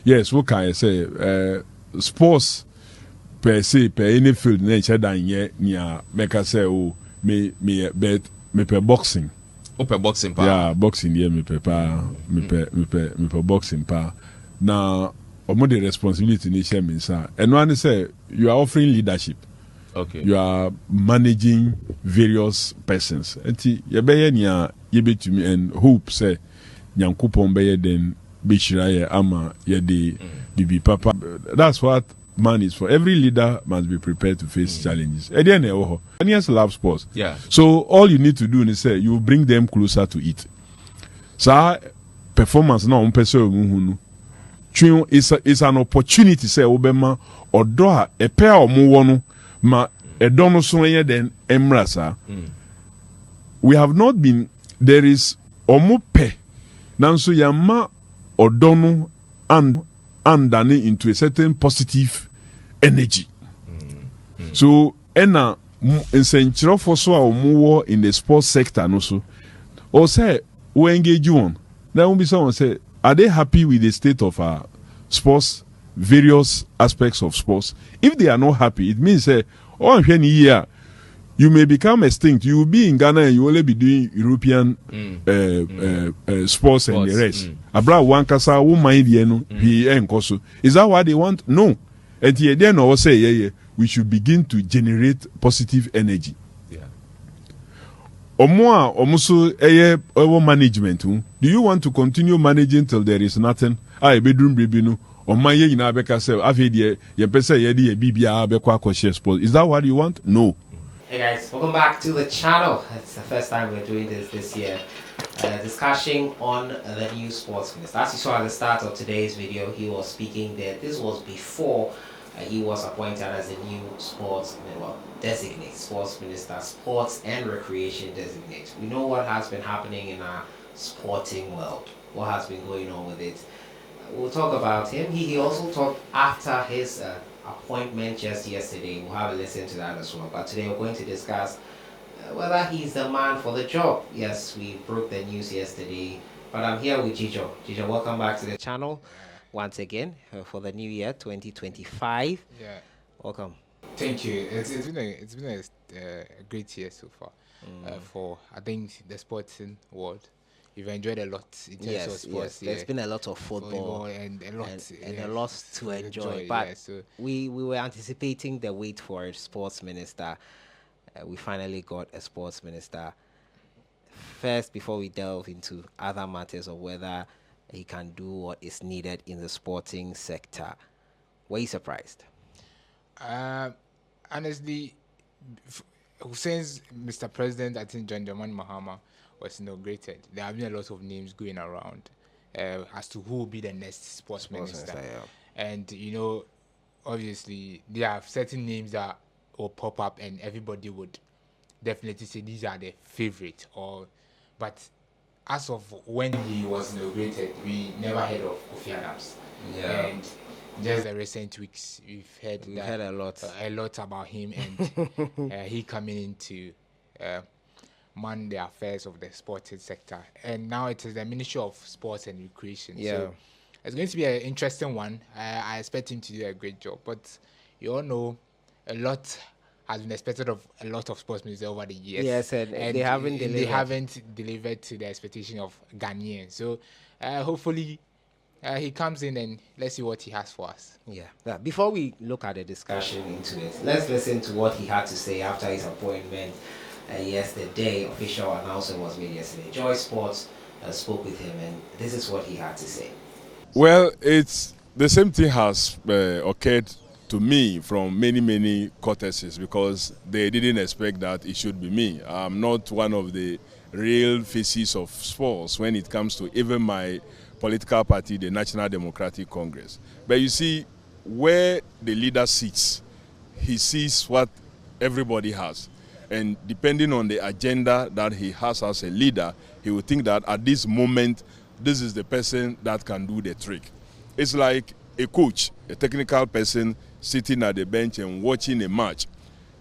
Yes, what can I say? Sports per se, per any field, nature than ye, near make I say, oh, me per boxing. Oh, per boxing, pa. Yeah, boxing, yeah, me per boxing, pa. Now, among the responsibility nature means, and one say you are offering leadership. Okay. You are managing various persons. And you be nya yebe to me and hope say nyankopon be then bishira ama ye de bibi papa. That's what man is for. Every leader must be prepared to face challenges. And yes, love sports. Yeah. So all you need to do is say you bring them closer to it. So performance now it's an opportunity say obema odo a pair or no ma edono so then emrasa. We have not been there is omope nanso yama odono and into a certain positive energy. So ena nsenchiro for so omo in the sports sector no so or say we engage you on. There will be someone say, are they happy with the state of our sports, various aspects of sports? If they are not happy, it means year you may become extinct. You will be in Ghana and you will only be doing European sports and the rest. Abra wankasa wo mind enkoso. Is that what they want? No. And then I say we should begin to generate positive energy. Omo management. Do you want to continue managing till there is nothing? Bedroom baby no. Is that what you want? No. Hey guys, welcome back to the channel. It's the first time we're doing this year. Discussion on the new sports minister. As you saw at the start of today's video, he was speaking there. This was before he was appointed as a new sports designate, sports minister, sports and recreation designate. We know what has been happening in our sporting world, what has been going on with it. We'll talk about him. He also talked after his appointment just yesterday. We'll have a listen to that as well. But today we're going to discuss whether he's the man for the job. Yes, we broke the news yesterday. But I'm here with Jijo. Jijo, welcome back to the channel once again for the new year 2025. Yeah. Welcome. Thank you. It's been a great year so far for I think the sporting world. You've enjoyed a lot in terms of sports. Yes. There's been a lot of football and a lot and a lot to enjoy. But so we were anticipating the wait for a sports minister. We finally got a sports minister. First, before we delve into other matters of whether he can do what is needed in the sporting sector, were you surprised? Honestly, since Mr. President, I think John Dramani Mahama was inaugurated, there have been a lot of names going around as to who will be the next sports minister. And, obviously, there are certain names that will pop up and everybody would definitely say these are the favorite. But as of when he was inaugurated, we never heard of Kofi Adams. Yeah. And just the recent weeks, we've heard a lot about him and he coming in to man the affairs of the sporting sector. And now it is the Ministry of Sports and Recreation. Yeah. So it's going to be an interesting one. I expect him to do a great job. But you all know a lot has been expected of a lot of sports ministers over the years. Yes, and they haven't delivered. They haven't delivered to the expectation of Ghanaians. So hopefully he comes in and let's see what he has for us. Yeah. Before we look at the discussion into it, let's listen to what he had to say after his appointment yesterday. Official announcement was made yesterday. Joy Sports spoke with him, and this is what he had to say. Well, it's the same thing has occurred to me from many courtesies because they didn't expect that it should be me. I'm not one of the real faces of sports when it comes to even my political party, the National Democratic Congress. But you see, where the leader sits, he sees what everybody has. And depending on the agenda that he has as a leader, he will think that at this moment, this is the person that can do the trick. It's like a coach, a technical person sitting at the bench and watching a match.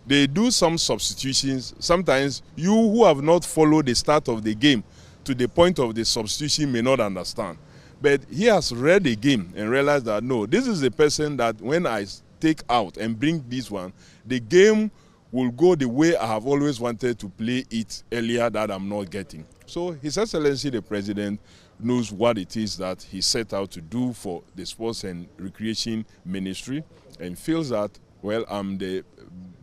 They do some substitutions. Sometimes you who have not followed the start of the game to the point of the substitution may not understand. But he has read the game and realized that, no, this is a person that when I take out and bring this one, the game will go the way I have always wanted to play it earlier that I'm not getting. So His Excellency the President knows what it is that he set out to do for the Sports and Recreation Ministry and feels that, well, I'm the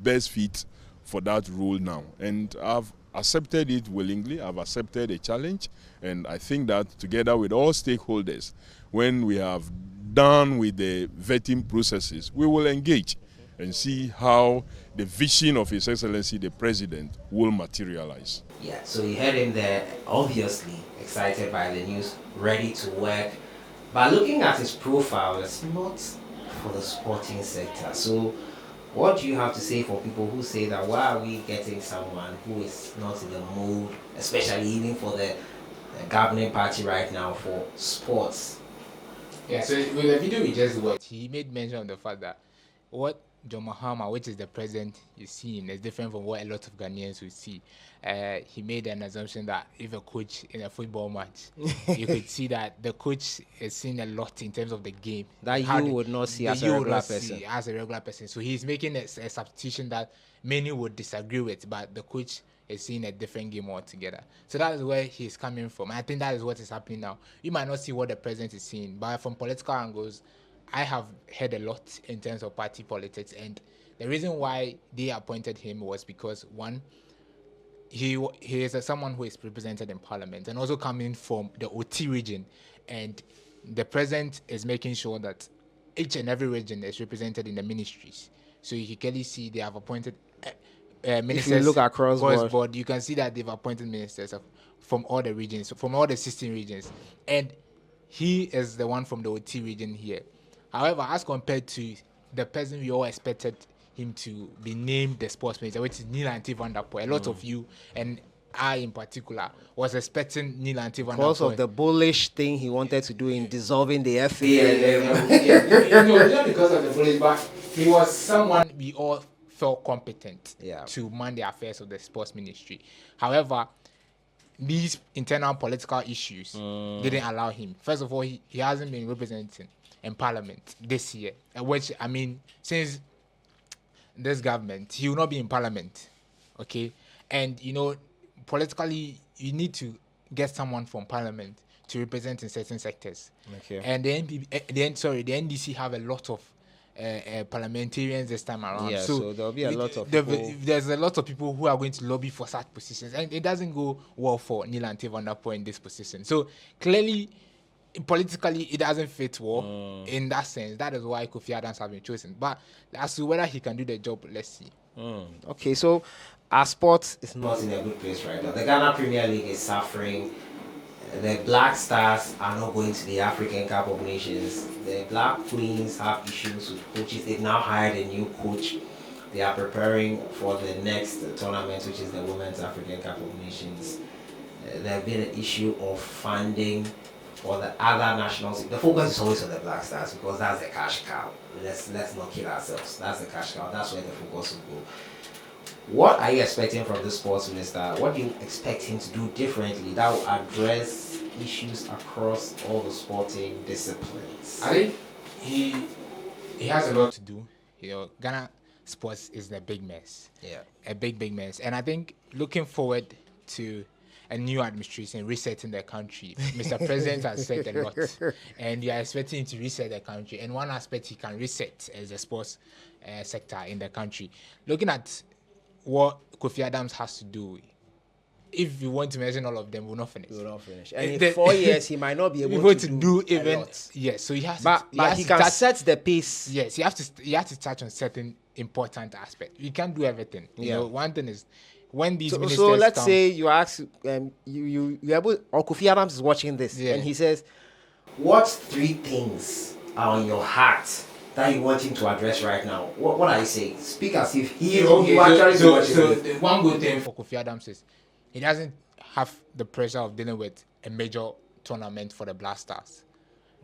best fit for that role now. And I've accepted it willingly. I've accepted a challenge. And I think that together with all stakeholders, when we have done with the vetting processes, we will engage and see how the vision of His Excellency the President will materialize. Yeah, so you heard him there, obviously excited by the news, ready to work. But looking at his profile, it's not for the sporting sector. So what do you have to say for people who say that why are we getting someone who is not in the mood, especially even for the governing party right now, for sports? Yeah, so with the video we just watched, he made mention of the fact that what John Mahama, which is the president, is seeing is different from what a lot of Ghanaians will see. He made an assumption that if a coach in a football match, you could see that the coach is seeing a lot in terms of the game that you would not see as a regular person. So he's making a substitution that many would disagree with, but the coach is seeing a different game altogether. So that is where he's coming from. I think that is what is happening now. You might not see what the president is seeing, but from political angles, I have heard a lot in terms of party politics, and the reason why they appointed him was because, one, he is someone who is represented in parliament and also coming from the OT region, and the president is making sure that each and every region is represented in the ministries. So you can clearly see they have appointed ministers. If you look across board, you can see that they've appointed ministers from all the regions, from all the 16 regions, and he is the one from the OT region here. However, as compared to the person we all expected him to be named the sports minister, which is Neil Anti van der Poel, a lot of you and I in particular was expecting Neil Anti van der Poel. Because of the bullish thing he wanted to do in dissolving the FA. Not because of the bullish, but he was someone we all felt competent to man the affairs of the sports ministry. However, these internal political issues didn't allow him. First of all, he hasn't been representing in parliament this year, which, I mean, since this government, he will not be in parliament, okay? And, you know, politically, you need to get someone from parliament to represent in certain sectors. Okay. And the NDC have a lot of parliamentarians this time around. Yeah, so there'll be a lot of people. There's a lot of people who are going to lobby for such positions, and it doesn't go well for Neil Anti van der Poel in this position. So clearly, politically, it doesn't fit well in that sense. That is why Kofi Adams has been chosen. But as to whether he can do the job, let's see. Okay, so our sport is Not in a good place right now. The Ghana Premier League is suffering. The Black Stars are not going to the African Cup of Nations. The Black Queens have issues with coaches. They've now hired a new coach. They are preparing for the next tournament, which is the Women's African Cup of Nations. There have been an issue of funding for the other nationals. The focus is always on the Black Stars because that's the cash cow. Let's not kid ourselves. That's the cash cow. That's where the focus will go. What are you expecting from the sports minister? What do you expect him to do differently that will address issues across all the sporting disciplines? I think he has a lot to do. You know, Ghana sports is a big mess. Yeah. A big mess. And I think looking forward to a new administration resetting the country. Mr. President has said a lot, and you are expecting him to reset the country. And one aspect he can reset is the sports sector in the country. Looking at what Kofi Adams has to do, if you want to mention all of them, we'll not finish. And in 4 years, he might not be able to do even. Lot. Yes, so he has. But he can set the pace. Yes, you have to touch on certain important aspects. You can't do everything. You know, one thing is, when these ministers so let's say you ask you able, or Kofi Adams is watching this and he says, what 3 things are on your heart that you want him to address right now? What are you saying? Speak as if he is actually watching this. The one good thing for Kofi Adams is he doesn't have the pressure of dealing with a major tournament for the Black Stars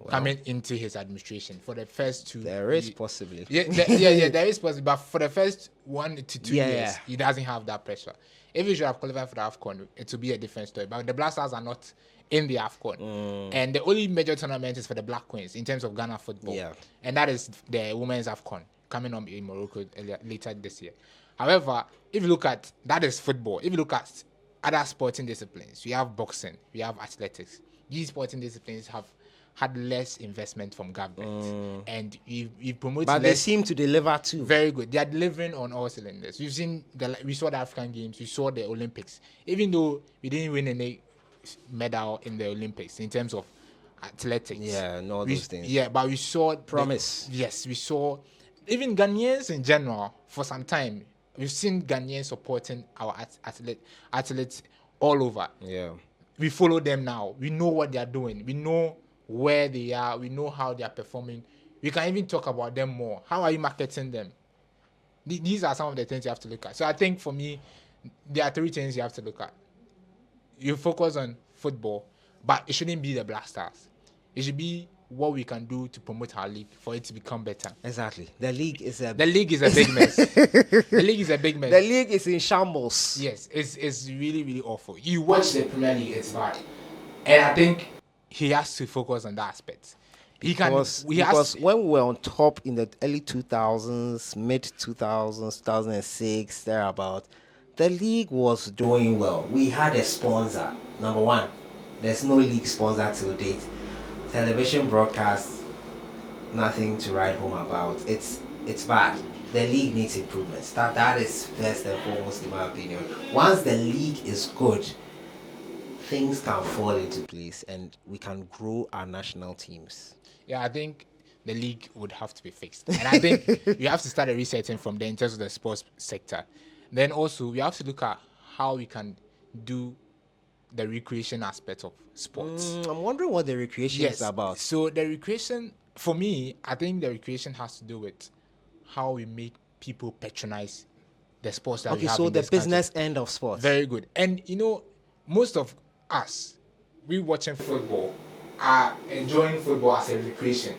coming into his administration for the first 2 there is possibly there is possible, but for the first 1 to 2 years he doesn't have that pressure. If he should have qualified for the AFCON, it would be a different story, but the Black Stars are not in the AFCON. And the only major tournament is for the Black Queens in terms of Ghana football. Yeah. And that is the Women's AFCON coming on in Morocco later this year. However, if you look at, that is football. If you look at other sporting disciplines, we have boxing, we have athletics. These sporting disciplines have had less investment from government. And we promote But less. they seem to deliver too. Very good. They are delivering on all cylinders. We saw the African Games, we saw the Olympics. Even though we didn't win any medal in the Olympics in terms of athletics. Yeah, and all those things. Yeah, but we saw Promise. Yes, we saw even Ghanaians in general for some time. We've seen Ghanaians supporting our athletes all over. Yeah. We follow them now. We know what they are doing. We know where they are. We know how they are performing. We can even talk about them more. How are you marketing them? These are some of the things you have to look at. So I think for me, there are 3 things you have to look at. You focus on football, but it shouldn't be the Black Stars. It should be what we can do to promote our league for it to become better. Exactly. The league is a big mess. The league is a big mess. The league is in shambles. Yes, it's really, really awful. You watch the Premier League, it's bad. And I think he has to focus on that aspect. Because when we were on top in the early 2000s, mid 2000s, 2006, thereabout, the league was doing well. We had a sponsor. Number one, there's no league sponsor till date. Television broadcast, nothing to write home about. It's bad. The league needs improvements. That is first and foremost in my opinion. Once the league is good, things can fall into place and we can grow our national teams. Yeah, I think the league would have to be fixed. And I think we have to start a resetting from there in terms of the sports sector. Then also, we have to look at how we can do the recreation aspect of sports. I'm wondering what the recreation is about. So the recreation, for me, I think the recreation has to do with how we make people patronize the sports that we have in this the business country. end of sports. Very good. And, most of us, we watching football, are enjoying football as a recreation.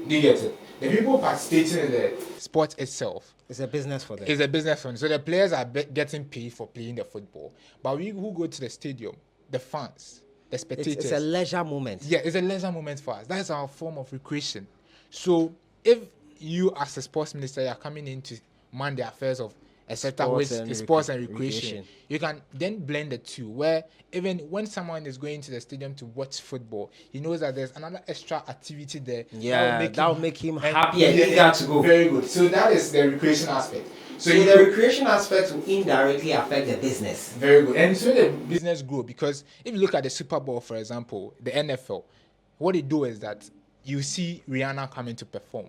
Do you get it? The people participating in the sport itself, it's a business for them. It's a business for them. So the players are getting paid for playing the football. But we who go to the stadium, the fans, the spectators. It's a leisure moment. Yeah, it's a leisure moment for us. That's our form of recreation. So if you as a sports minister are coming in to man the affairs of a certain sports and recreation, you can then blend the two, where even when someone is going to the stadium to watch football, he knows that there's another extra activity there. Yeah, that will make him happy and eager to go. Very good. So that is the recreation aspect. So the recreation aspect will indirectly affect the business. Very good. And so the business grow, because if you look at the Super Bowl, for example, the NFL, what they do is that you see Rihanna coming to perform.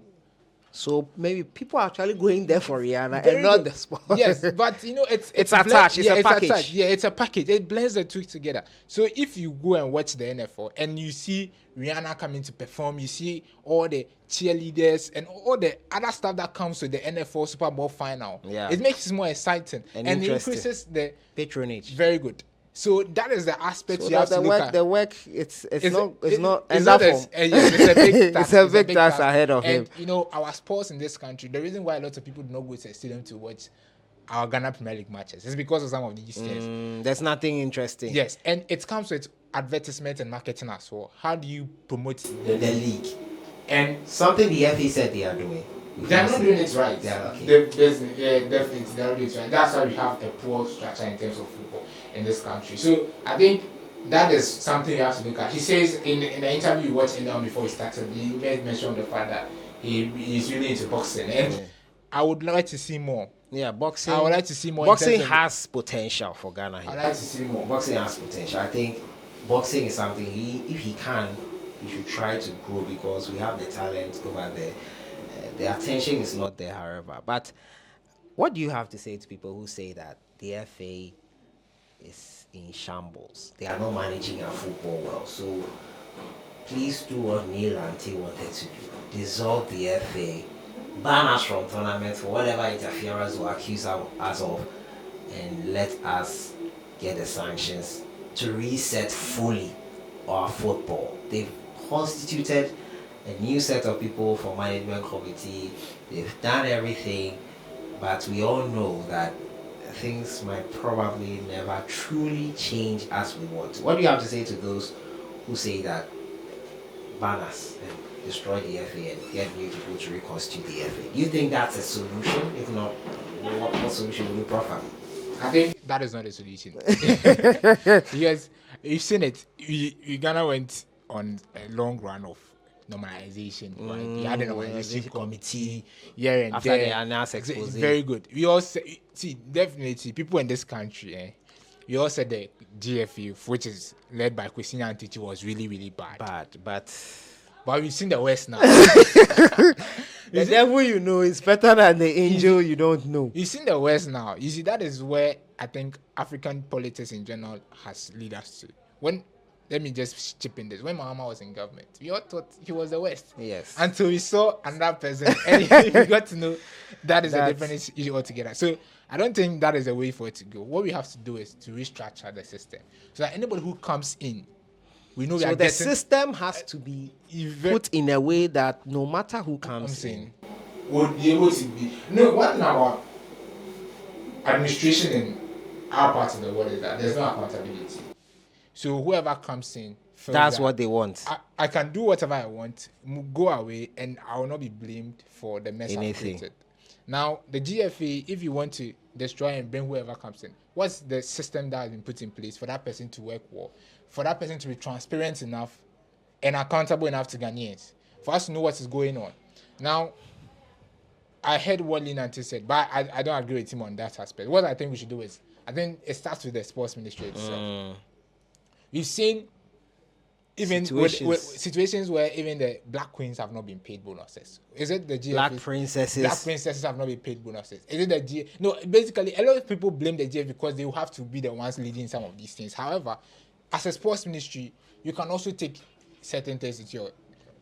So maybe people are actually going there for Rihanna and not the sport. Yes, but it's attached. It's a package. Attached. Yeah, it's a package. It blends the two together. So if you go and watch the NFL and you see Rihanna coming to perform, you see all the cheerleaders and all the other stuff that comes with the NFL Super Bowl final. Yeah, it makes it more exciting and it increases the patronage. Very good. So that is the aspect you have to look at. The work, it's not enough. It's a big task ahead of him. And our sports in this country, the reason why a lot of people do not go to the stadium to watch our Ghana Premier League matches is because of some of these things. There's nothing interesting. Yes, and it comes with advertisement and marketing as well. How do you promote the league? And something the FA said they are doing. They're not doing it right. Okay. Definitely, they're not doing it right. That's why we have a poor structure in terms of football in this country. So I think that is something you have to look at. He says in the interview you watched him before he started, he made mention of the fact that he's really into boxing, and I would like to see more. Yeah, boxing. I would like to see more. Boxing has potential for Ghana here. I'd like to see more. Boxing has potential. I think boxing is something if he can, he should try to grow, because we have the talent over there. The attention is not there, however. But what do you have to say to people who say that the FA is in shambles? They are not managing our football well. So please do what Neil Ante wanted to do. Dissolve the FA, ban us from tournaments for whatever interference or accuse us of, and let us get the sanctions to reset fully our football. They've constituted a new set of people for management committee. They've done everything, but we all know that things might probably never truly change as we want to. What do you have to say to those who say that ban us and destroy the FA and get new people to reconstitute the FA? Do you think that's a solution? If not, what solution will you proffer? I think that is not a solution. Because you've seen it. Ghana went on a long run of normalization. Right? You had a normalization committee here and after there. the announced expose. Very good. We all see definitely people in this country. We all said the GFU, which is led by Christina Antichi, was really, really bad. But we've seen the West now. The devil you know is better than the angel you don't know. You've seen the West now. You see, that is where I think African politics in general has led us to. Let me just chip in this. When Mahama was in government, we all thought he was the West. Yes. Until we saw another person and we got to know that is a different issue altogether. So I don't think that is the way for it to go. What we have to do is to restructure the system. So that anybody who comes in, we know so the system has to be put in a way that no matter who comes in, would be able to be. No, one thing about administration in our part of the world is that there's no accountability. So whoever comes in, that's what they want. I can do whatever I want, go away, and I will not be blamed for the mess I've created. Now, the GFA, if you want to destroy and bring whoever comes in, what's the system that has been put in place for that person to work well, for that person to be transparent enough and accountable enough to Ghanaians, for us to know what is going on? Now, I heard what Linante said, but I don't agree with him on that aspect. What I think we should do is, I think it starts with the sports ministry itself. We've seen even situations where even the black queens have not been paid bonuses. Is it the GFA? Black princesses have not been paid bonuses. Is it the GFA? No, basically, a lot of people blame the GFA because they will have to be the ones leading some of these things. However, as a sports ministry, you can also take certain things into your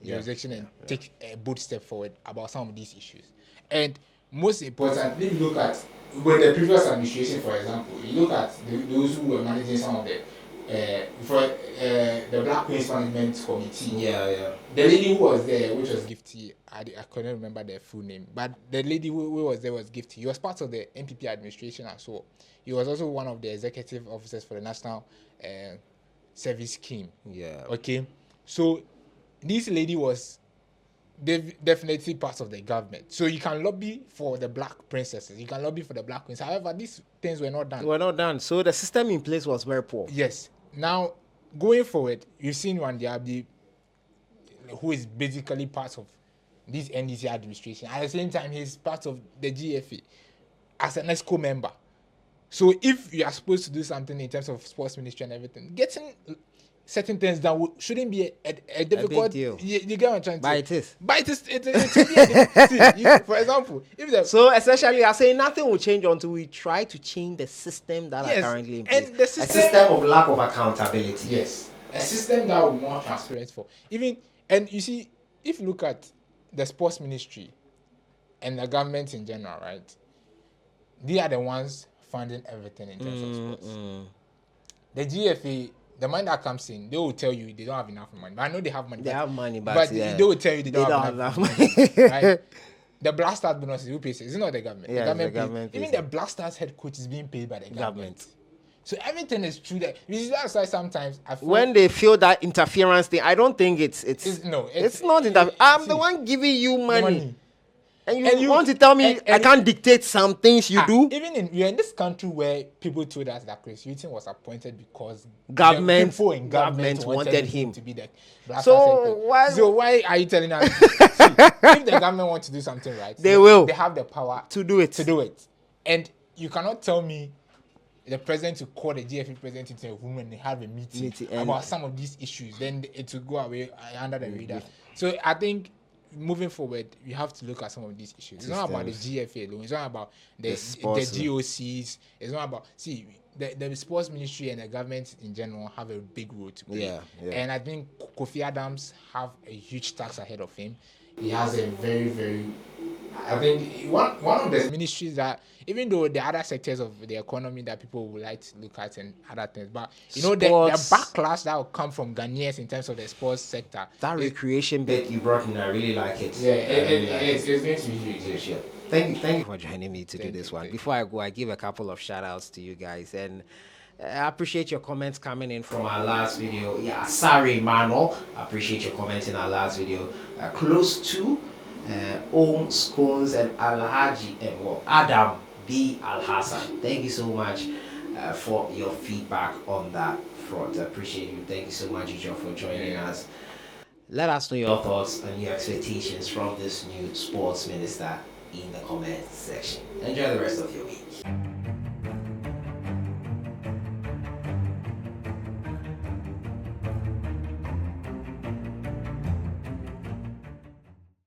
jurisdiction and take a bold step forward about some of these issues. And most importantly, if you look at with the previous administration, for example, you look at those who were managing some of the the Black Queens Management Committee. The lady who was there, which was Gifty, I couldn't remember their full name, but the lady who was there was Gifty. He was part of the NPP administration as well. He was also one of the executive officers for the National Service Scheme. Okay, so this lady was definitely part of the government. So you can lobby for the black princesses, you can lobby for the black queens. However, these things were not done. So the system in place was very poor. Yes. Now, going forward, you've seen Wande Abdi, who is basically part of this NDC administration. At the same time, he's part of the GFA as an ESCO member. So if you are supposed to do something in terms of sports ministry and everything, getting certain things that shouldn't be a difficult deal. You get what I'm trying to say? But it is. For example, so essentially, I say nothing will change until we try to change the system that are currently in place. And the a system of lack of accountability. Yes, a system that will be more transparent for and you see, if you look at the sports ministry and the government in general, right? They are the ones funding everything in terms of sports. The GFA. The money that comes in, they will tell you they don't have enough money. But I know they have money. They have money, but they will tell you they don't have enough money. Right? The Blasters bonuses, who pays it? It's not the government. Yeah, the government pays. Even the Blasters head coach is being paid by the government. So everything is true. That's why sometimes I feel when they feel that interference thing, I don't think it's not interference. I'm the one giving you money. And you want to tell me I can't dictate some things you do? Even we're in this country where people told us that Chris Hughton was appointed because government wanted him to be the so why are you telling us? If the government wants to do something right, they will. They have the power to do it. And you cannot tell me the president to call the GFA president into a room and they have a meeting about some of these issues, then it will go away under the radar. So I think moving forward, we have to look at some of these issues. It's not about the GFA alone. It's not about the GOCs. It's not about the sports ministry and the government in general have a big role to play. And I think Kofi Adams have a huge task ahead of him. He has a very, very, I think one of the ministries that, even though the other sectors of the economy that people would like to look at and other things, but you know the backlash that will come from Ghanaians in terms of the sports sector. That recreation bit you brought in, I really like it. Yeah, it's going to be huge. Thank you for joining me to do this one. Before I go, I give a couple of shout outs to you guys, and I appreciate your comments coming in from our last video. Yeah, sorry, Manuel. I appreciate your comments in our last video. Close to Om Scones and Alhaji and Adam B. Al Hassan. Thank you so much for your feedback on that front. I appreciate you. Thank you so much, Ijo, for joining us. Let us know your thoughts and your expectations from this new sports minister in the comment section. Enjoy the rest of your week.